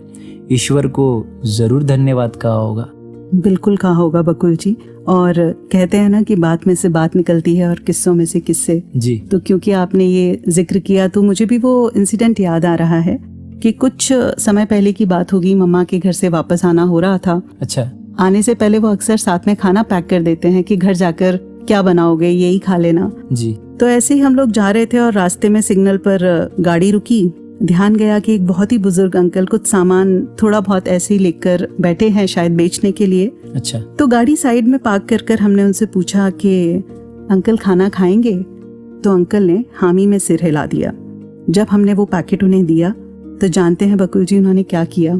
ईश्वर को जरूर धन्यवाद कहा होगा। बिल्कुल कहा होगा बकुल जी। और कहते हैं ना कि बात में से बात निकलती है और किस्सों में से किस्से जी। तो क्योंकि आपने ये जिक्र किया तो मुझे भी वो इंसिडेंट याद आ रहा है कि कुछ समय पहले की बात होगी, मम्मा के घर से वापस आना हो रहा था। अच्छा। आने से पहले वो अक्सर साथ में खाना पैक कर देते हैं कि घर जाकर क्या बनाओगे, यही खा लेना। जी। तो ऐसे ही हम लोग जा रहे थे और रास्ते में सिग्नल पर गाड़ी रुकी। ध्यान गया कि एक बहुत ही बुजुर्ग अंकल कुछ सामान थोड़ा बहुत ऐसे ही लेकर बैठे हैं, शायद बेचने के लिए। अच्छा। तो गाड़ी साइड में पार्क कर हमने उनसे पूछा कि अंकल खाना खाएंगे? तो अंकल ने हामी में सिर हिला दिया। जब हमने वो पैकेट उन्हें दिया तो जानते हैं बकुल जी उन्होंने क्या किया?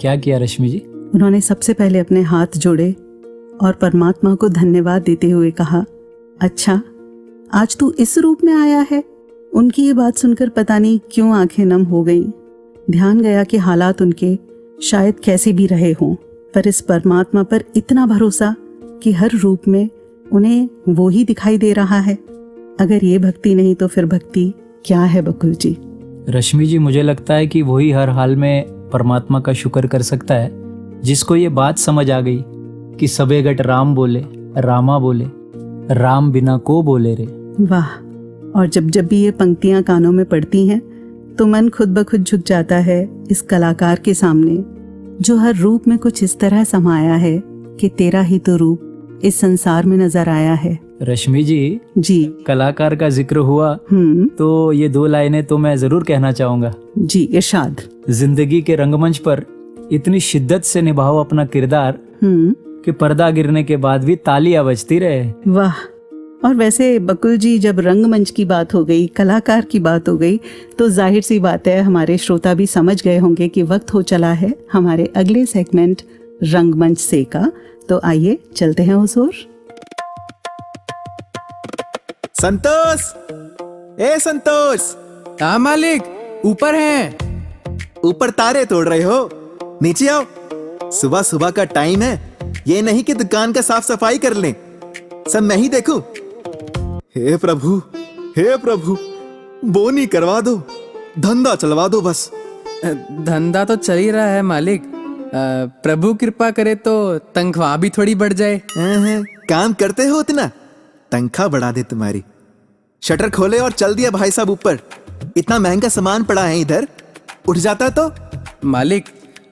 क्या किया रश्मि जी? उन्होंने सबसे पहले अपने हाथ जोड़े और परमात्मा को धन्यवाद देते हुए कहा, अच्छा आज तू इस रूप में आया है। उनकी ये बात सुनकर पता नहीं क्यों आंखें नम हो गई। ध्यान गया कि हालात उनके शायद कैसे भी रहे हों, पर इस परमात्मा पर इतना भरोसा कि हर रूप में उन्हें वो ही दिखाई दे रहा है। अगर ये भक्ति नहीं तो फिर भक्ति क्या है बकुल जी? रश्मि जी, मुझे लगता है कि वही हर हाल में परमात्मा का शुक्र कर सकता है जिसको ये बात समझ आ गई कि सबे गट राम बोले, रामा बोले, राम बिना को बोले रे। वाह! और जब जब भी ये पंक्तियां कानों में पड़ती हैं तो मन खुद ब खुद झुक जाता है इस कलाकार के सामने, जो हर रूप में कुछ इस तरह समाया है कि तेरा ही तो रूप इस संसार में नजर आया है। रश्मि जी, जी कलाकार का जिक्र हुआ तो ये 2 लाइनें तो मैं जरूर कहना चाहूंगा। जी इरशाद। जिंदगी के रंगमंच पर इतनी शिद्दत से निभाओ अपना किरदार कि पर्दा गिरने के बाद भी तालियां बजती रहे। वाह! और वैसे बकुल जी, जब रंगमंच की बात हो गई, कलाकार की बात हो गई, तो जाहिर सी बात है हमारे श्रोता भी समझ गए होंगे कि वक्त हो चला है हमारे अगले सेगमेंट रंगमंच से का। तो आइए चलते हैं उस ओर। संतोष, ए संतोष। हाँ मालिक, ऊपर हैं। ऊपर तारे तोड़ रहे हो? नीचे आओ, सुबह सुबह का टाइम है, ये नहीं कि दुकान का साफ सफाई कर लें, सब मैं ही देखूं। हे प्रभु, बोनी करवा दो, धंधा चलवा दो बस। धंधा तो चल ही रहा है मालिक, प्रभु कृपा करे तो तनख्वाह भी थोड़ी बढ़ जाए। काम करते हो उतना, तनख्वाह बढ़ा दे तुम्हारी। शटर खोले और चल दिया भाई साहब ऊपर। इतना महंगा सामान पड़ा है इधर, उठ जाता तो। मालिक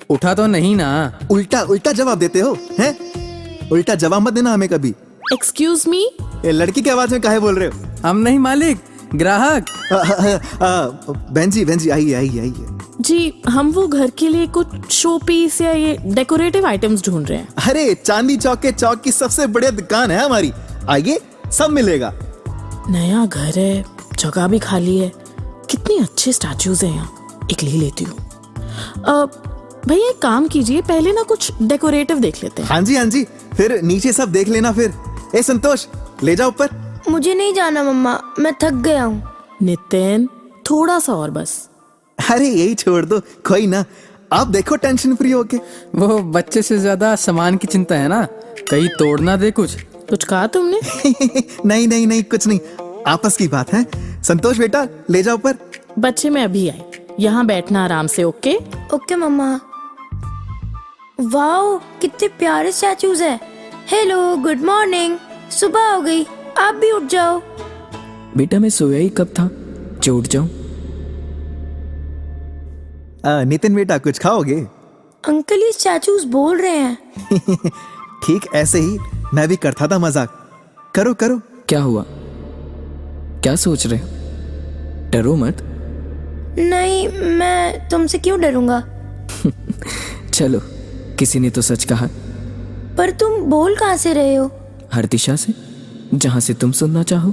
उठा तो नहीं ना। उल्टा जवाब देते हो हैं? उल्टा जवाब मत देना हमें कभी। एक्सक्यूज मी, ये लड़की की आवाज में काहे बोल रहे हो? हम नहीं मालिक, ग्राहक। बहन जी आइए। जी हम वो घर के लिए कुछ शो पीस या ये डेकोरेटिव आइटम्स ढूंढ रहे हैं। अरे चांदनी चौक के चौक की सबसे बढ़िया दुकान है हमारी, आइए सब मिलेगा। नया घर है, जगह भी खाली है, कितनी अच्छी स्टैचूज हैं यहाँ, एक ले लेती हूँ। भैया एक काम कीजिए, पहले ना कुछ डेकोरेटिव देख लेते हैं। हाँ जी, फिर नीचे सब देख लेना फिर। ए संतोष, ले जाओ ऊपर। मुझे नहीं जाना मम्मा, मैं थक गया हूँ। नितिन थोड़ा सा और बस। अरे यही छोड़ दो, कोई ना, आप देखो टेंशन फ्री होके। वो बच्चे से ज्यादा सामान की चिंता है ना, कहीं तोड़ ना दे कुछ कहा तुमने? नहीं कुछ नहीं, आपस की बात है। संतोष बेटा ले जाओ ऊपर। बच्चे मैं अभी आई, यहाँ बैठना आराम से। ओके ओके मम्मा। वाओ, कितने प्यारे स्टैचूज है। हेलो, गुड मॉर्निंग, सुबह हो गई, आप भी उठ जाओ। बेटा मैं सोया ही कब था, जो उठ जाऊं। नितिन बेटा कुछ खाओगे? अंकल ये स्टैचूज बोल रहे हैं। ठीक ऐसे ही मैं भी करता था मजाक। करो। क्या हुआ, क्या सोच रहे? डरो मत। नहीं, मैं तुमसे क्यों डरूंगा। चलो, किसी ने तो सच कहा। पर तुम बोल कहाँ से रहे हो? हर दिशा से, जहाँ से तुम सुनना चाहो।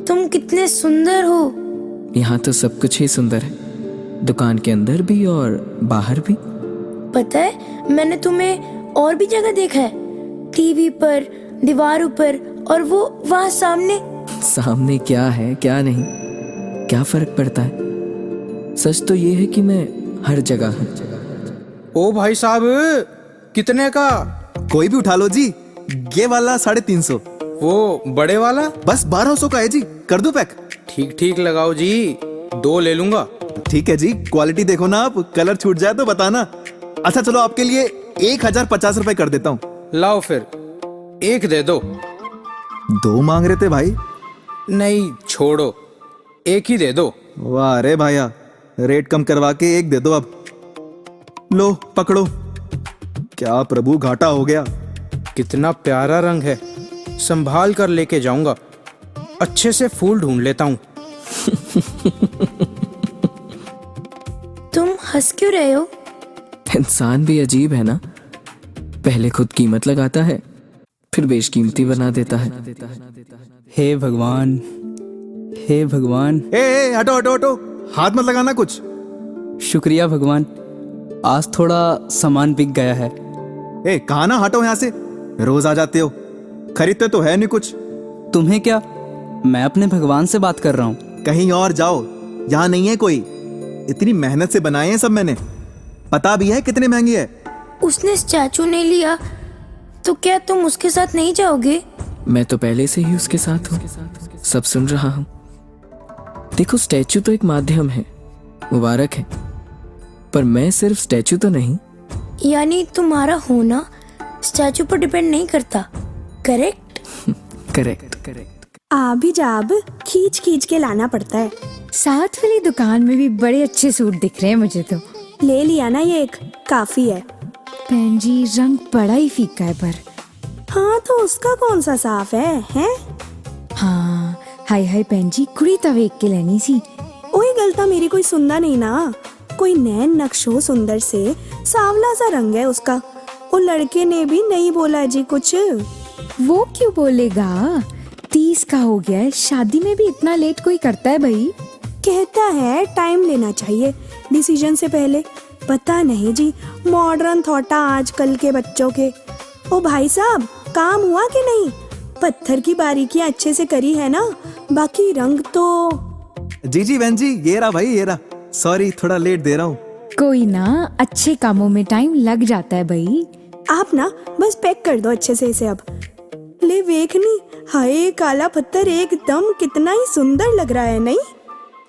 तुम कितने सुंदर हो। यहाँ तो सब कुछ ही सुंदर है, दुकान के अंदर भी और बाहर भी। पता है, मैंने तुम्हें और भी जगह देखा है, टीवी पर, दीवारों पर, और वो वहाँ सामने क्या है क्या नहीं, क्या फर्क पड़ता है। सच तो ये है कि मैं हर जगह हूँ। ओ भाई साहब, कितने का? कोई भी उठा लो जी, ये वाला 350। वो बड़े वाला? बस 1200 का है जी, कर दो पैक। ठीक लगाओ जी, 2 ले लूंगा। ठीक है जी, क्वालिटी देखो ना आप, कलर छूट जाए तो बताना। अच्छा चलो, आपके लिए 1050 रुपए कर देता हूँ। लाओ फिर, 1 दे दो। 2 मांग रहे थे भाई। नहीं छोड़ो, 1 ही दे दो। वाह रे भाया, रेट कम करवा के 1 दे दो। अब लो पकड़ो। क्या प्रभु, घाटा हो गया। कितना प्यारा रंग है, संभाल कर लेके जाऊंगा। अच्छे से फूल ढूंढ लेता हूँ। तुम हंस क्यों रहे हो? इंसान भी अजीब है ना, पहले खुद कीमत लगाता है, फिर बेशकीमती बना देता है। हे भगवान, हे भगवान। ए, हटो हटो हटो, हाथ मत लगाना कुछ। शुक्रिया भगवान, आज थोड़ा सामान बिक गया है। ए, कहा ना हटो यहाँ से, रोज आ जाते हो, खरीदते तो है नहीं कुछ। तुम्हें क्या, मैं अपने भगवान से बात कर रहा हूँ। कहीं और जाओ, यहाँ नहीं है कोई। इतनी मेहनत से बनाए हैं सब मैंने, पता भी है कितने महंगे है। उसने स्टैचू नहीं लिया तो क्या तुम उसके साथ नहीं जाओगे? मैं तो पहले से ही उसके साथ हूँ, सब सुन रहा हूँ। देखो, स्टैचू तो एक माध्यम है, मुबारक है, पर मैं सिर्फ स्टैचू तो नहीं। यानी तुम्हारा होना स्टैचू पर डिपेंड नहीं करता, करेक्ट? करेक्ट। भी जाब खींच खींच के लाना पड़ता है। साथ वाली दुकान में भी बड़े अच्छे सूट दिख रहे हैं मुझे तो। ले लिया ना, ये एक काफी है। बहन जी, रंग बड़ा ही फीका है पर। हाँ तो उसका कौन सा साफ है, हैं? हाँ, हाय हाय बहन जी, कुड़ी तो वेख के लेनी सी। ओए गलता मेरी कोई सुनदा नहीं ना। कोई नैन नक्शो सुंदर से सांवला सा रंग है उसका। वो लड़के ने भी नहीं बोला जी कुछ। वो क्यों बोलेगा, 30 का हो गया है, शादी में भी इतना लेट कोई करता है भाई? कहता है टाइम लेना चाहिए डिसीजन से पहले। पता नहीं जी, मॉडर्न थॉटा आजकल के बच्चों के। ओ भाई साहब, काम हुआ कि नहीं? पत्थर की बारीकियां अच्छे से करी है ना, बाकी रंग तो। जी बहन जी, ये रहा भाई, ये रहा। सॉरी, थोड़ा लेट दे रहा हूँ। कोई ना, अच्छे कामों में टाइम लग जाता है भाई। आप ना बस पैक कर दो अच्छे से इसे अब। ले वेखनी, हाय काला पत्थर एकदम कितना ही सुंदर लग रहा है नहीं?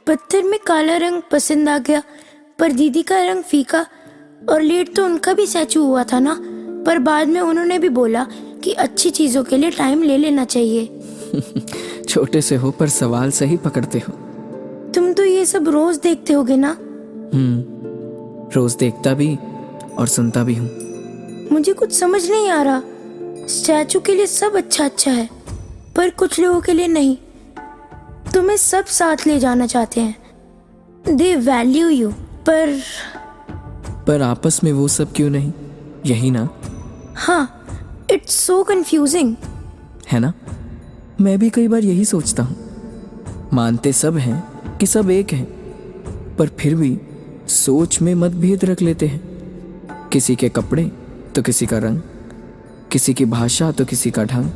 पत्थर में काला रंग पसंद आ गया, पर दीदी का रंग फीका। और लेट तो उनका भी स्टैचू हुआ था ना, पर बाद में उन्होंने भी बोला कि अच्छी चीजों के लिए टाइम ले लेना चाहिए। छोटे से हो पर सवाल सही पकड़ते हो। तुम तो ये सब रोज देखते होगे ना? रोज देखता भी और सुनता भी हूँ। मुझे कुछ समझ नहीं आ रहा। स्टैचू के लिए सब अच्छा है, पर कुछ लोगों के लिए नहीं। तुम्हें सब साथ ले जाना चाहते हैं, दे वैल्यू यू, पर आपस में वो सब क्यों नहीं, यही ना? हाँ, इट्स सो कंफ्यूजिंग, है ना? मैं भी कई बार यही सोचता हूँ। मानते सब हैं कि सब एक हैं, पर फिर भी सोच में मतभेद रख लेते हैं। किसी के कपड़े तो किसी का रंग, किसी की भाषा तो किसी का ढंग,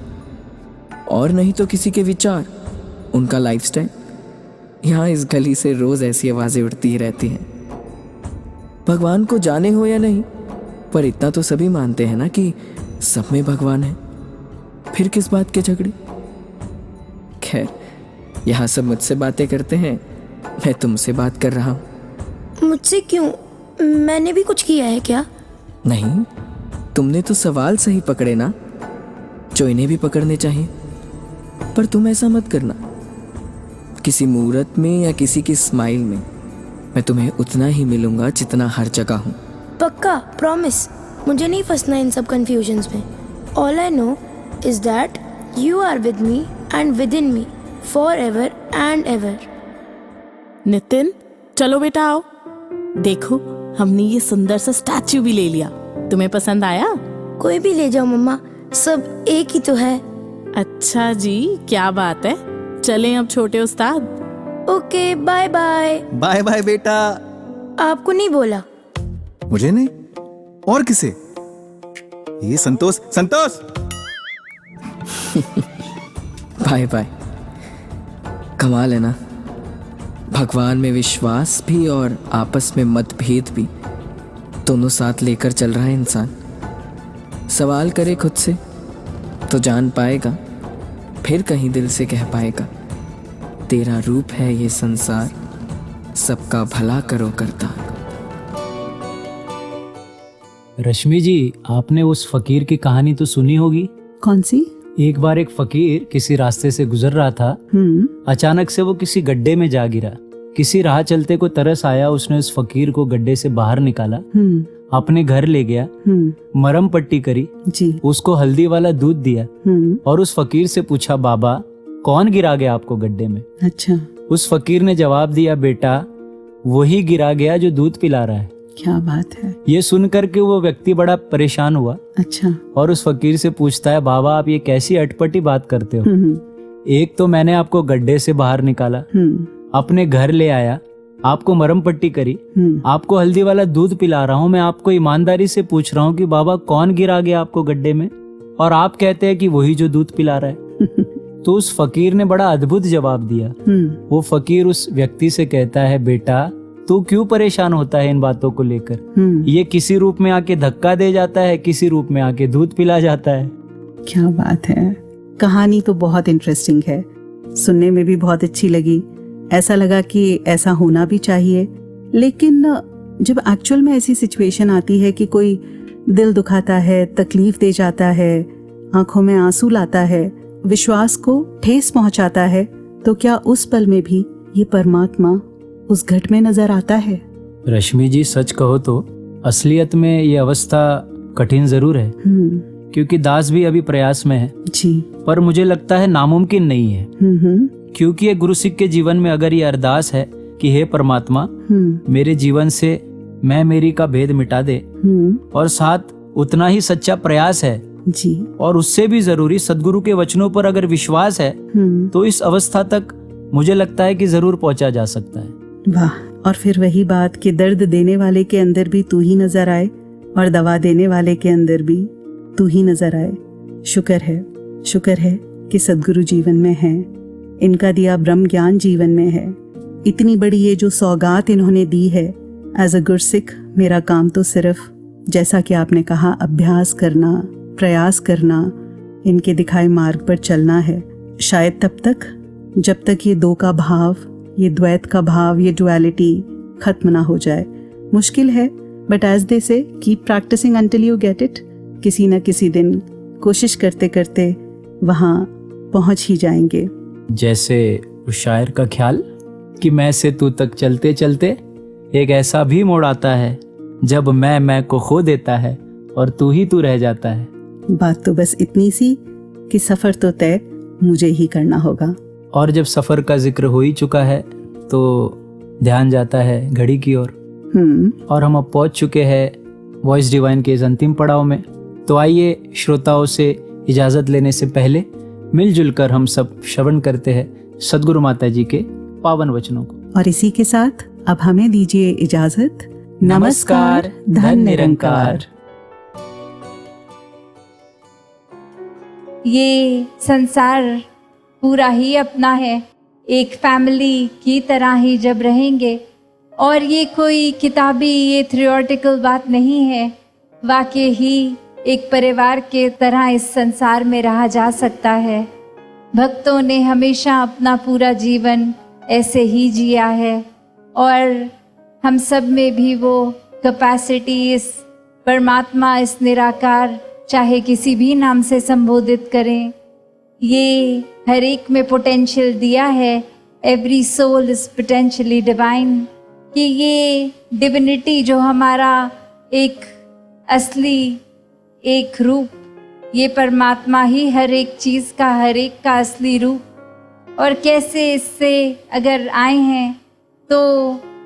और नहीं तो किसी के विचार, उनका लाइफस्टाइल। यहाँ इस गली से रोज ऐसी आवाजें उठती ही रहती हैं। भगवान को जाने हो या नहीं, पर इतना तो सभी मानते हैं ना कि सब में भगवान है। फिर किस बात के झगड़े? खैर, यहाँ सब मुझसे बातें करते हैं, मैं तुमसे बात कर रहा हूँ। मुझसे क्यों? मैंने भी कुछ किया है क्या? नहीं, तुमने तो सवाल सही पकड़े ना, जो इन्हें भी पकड़ने चाहिए। पर तुम ऐसा मत करना। किसी मूरत में या किसी की स्माइल में मैं तुम्हें उतना ही मिलूंगा जितना हर जगह हूँ। पक्का, प्रॉमिस। मुझे नहीं फंसना इन सब कंफ्यूजन्स में। All I know is that you are with me and within me forever and ever. Nitin, चलो बेटा आओ। देखो, हमने ये सुंदर सा स्टैचू भी ले लिया। तुम्हें पसंद आया? कोई भी ले जाओ मम्मा, सब एक ही तो है। अच्छा जी, क्या बात है। चलें अब छोटे उस्ताद। Okay, bye bye. Bye bye बेटा। आपको नहीं बोला। मुझे नहीं, और किसे? ये संतोष। Bye bye. कमाल है ना, भगवान में विश्वास भी और आपस में मतभेद भी, दोनों साथ लेकर चल रहा है इंसान। सवाल करे खुद से तो जान पाएगा, फिर कहीं दिल से कह पाएगा, तेरा रूप है ये संसार, सबका भला करो करता। रश्मि जी, आपने उस फकीर की कहानी तो सुनी होगी। कौन सी? एक बार एक फकीर किसी रास्ते से गुजर रहा था। अचानक से वो किसी गड्ढे में जा गिरा। किसी राह चलते को तरस आया, उसने उस फकीर को गड्ढे से बाहर निकाला। अपने घर ले गया, मरहम पट्टी करी जी, उसको हल्दी वाला दूध दिया और उस फकीर से पूछा, बाबा कौन गिरा गया आपको गड्ढे में? अच्छा, उस फकीर ने जवाब दिया, बेटा वही गिरा गया जो दूध पिला रहा है। क्या बात है। ये सुनकर के वो व्यक्ति बड़ा परेशान हुआ। अच्छा। और उस फकीर से पूछता है, बाबा आप ये कैसी अटपटी बात करते हो? एक तो मैंने आपको गड्ढे से बाहर निकाला, अपने घर ले आया, आपको मरहम पट्टी करी, आपको हल्दी वाला दूध पिला रहा हूँ, मैं आपको ईमानदारी से पूछ रहा हूँ कि बाबा कौन गिरा गया आपको गड्ढे में, और आप कहते हैं कि वही जो दूध पिला रहा है। तो उस फकीर ने बड़ा अद्भुत जवाब दिया। वो फकीर उस व्यक्ति से कहता है, बेटा तू क्यों परेशान होता है इन बातों को लेकर? ये किसी रूप में आके धक्का दे जाता है, किसी रूप में आके दूध पिला जाता है। क्या बात है। कहानी तो बहुत इंटरेस्टिंग है, सुनने में भी बहुत अच्छी लगी। ऐसा लगा कि ऐसा होना भी चाहिए। लेकिन जब एक्चुअल में ऐसी सिचुएशन आती है कि कोई दिल दुखाता है, तकलीफ दे जाता है, आंखों में आंसू लाता है, विश्वास को ठेस पहुंचाता है, तो क्या उस पल में भी ये परमात्मा उस घट में नजर आता है? रश्मि जी सच कहो तो असलियत में ये अवस्था कठिन जरूर है, क्योंकि दास भी अभी प्रयास में है जी, पर मुझे लगता है नामुमकिन नहीं है। क्योंकि एक गुरु सिख के जीवन में अगर ये अरदास है कि हे परमात्मा मेरे जीवन से मैं मेरी का भेद मिटा दे, और साथ उतना ही सच्चा प्रयास है जी, और उससे भी जरूरी सदगुरु के वचनों पर अगर विश्वास है, तो इस अवस्था तक मुझे लगता है कि जरूर पहुंचा जा सकता है। वाह। और फिर वही बात कि दर्द देने वाले के अंदर भी तू ही नजर आए और दवा देने वाले के अंदर भी तू ही नजर आए। शुक्र है कि सदगुरु जीवन में है, इनका दिया ब्रह्म ज्ञान जीवन में है। इतनी बड़ी ये जो सौगात इन्होंने दी है, एज अ गुरसिख मेरा काम तो सिर्फ जैसा कि आपने कहा अभ्यास करना, प्रयास करना, इनके दिखाए मार्ग पर चलना है। शायद तब तक जब तक ये दो का भाव, ये द्वैत का भाव, ये डुअलिटी खत्म ना हो जाए। मुश्किल है, but as they say keep practising until you get it. किसी न किसी दिन कोशिश करते करते वहाँ पहुँच ही जाएंगे। जैसे उस शायर का ख्याल कि मैं से तू तक चलते चलते एक ऐसा भी मोड़ आता है जब मैं को खो देता है और तू ही तू रह जाता है। बात तो बस इतनी सी कि सफर तो तय मुझे ही करना होगा। और जब सफर का जिक्र हो ही चुका है तो ध्यान जाता है घड़ी की ओर, और हम अब पहुंच चुके हैं वॉइस डिवाइन के इस अंतिम पड़ाव में। तो आइए श्रोताओं से इजाजत लेने से पहले मिलजुल कर हम सब श्रवण करते हैं सदगुरु माता जी के पावन वचनों को। और इसी के साथ अब हमें दीजिए इजाजत। नमस्कार, धन निरंकार। ये संसार पूरा ही अपना है, एक फैमिली की तरह ही जब रहेंगे, और ये कोई किताबी, ये थ्योरेटिकल बात नहीं है। वाकई ही एक परिवार के तरह इस संसार में रहा जा सकता है। भक्तों ने हमेशा अपना पूरा जीवन ऐसे ही जिया है, और हम सब में भी वो कैपेसिटी, इस परमात्मा, इस निराकार, चाहे किसी भी नाम से संबोधित करें, ये हर एक में पोटेंशियल दिया है। Every soul is potentially divine. कि ये डिविनिटी जो हमारा एक असली एक रूप, ये परमात्मा ही हर एक चीज़ का, हर एक का असली रूप, और कैसे इससे अगर आए हैं तो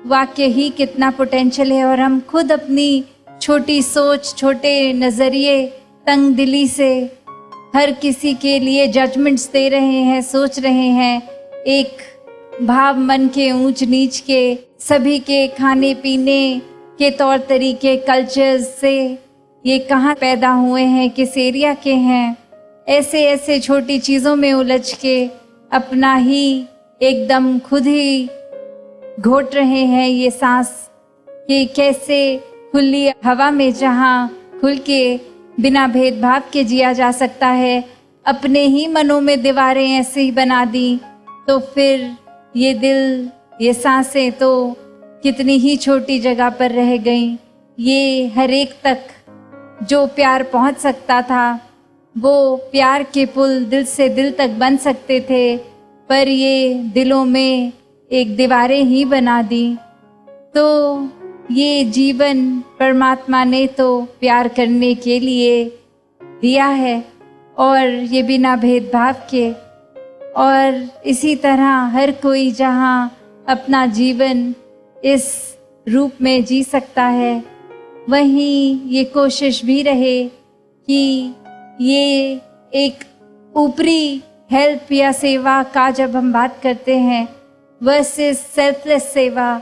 वाकई ही कितना पोटेंशियल है। और हम खुद अपनी छोटी सोच, छोटे नज़रिए, तंग दिली से हर किसी के लिए जजमेंट्स दे रहे हैं, सोच रहे हैं, एक भाव मन के ऊंच नीच के, सभी के खाने पीने के तौर तरीके, कल्चर्स से ये कहाँ पैदा हुए हैं, किस एरिया के हैं, ऐसे ऐसे छोटी चीज़ों में उलझ के अपना ही एकदम खुद ही घोट रहे हैं ये सांस। कि कैसे खुली हवा में जहाँ खुल के बिना भेदभाव के जिया जा सकता है, अपने ही मनों में दीवारें ऐसे ही बना दी, तो फिर ये दिल, ये सांसें तो कितनी ही छोटी जगह पर रह गईं। ये हर एक तक जो प्यार पहुंच सकता था, वो प्यार के पुल दिल से दिल तक बन सकते थे, पर ये दिलों में एक दीवारें ही बना दी। तो ये जीवन परमात्मा ने तो प्यार करने के लिए दिया है, और ये बिना भेदभाव के। और इसी तरह हर कोई जहाँ अपना जीवन इस रूप में जी सकता है, वहीं ये कोशिश भी रहे कि ये एक ऊपरी हेल्प या सेवा का जब हम बात करते हैं वर्सेस सेल्फलेस सेवा,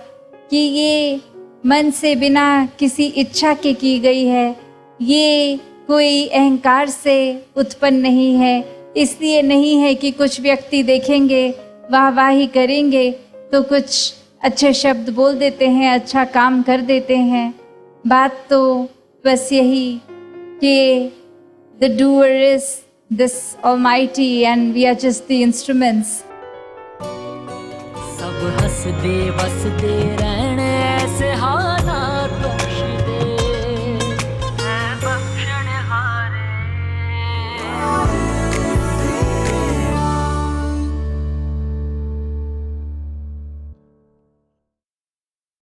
कि ये मन से बिना किसी इच्छा के की गई है, ये कोई अहंकार से उत्पन्न नहीं है। इसलिए नहीं है कि कुछ व्यक्ति देखेंगे, वाहवाही करेंगे तो कुछ अच्छे शब्द बोल देते हैं, अच्छा काम कर देते हैं। बात तो बस यही कि the doer is this Almighty and we are just the instruments. सब हंसदे वसदे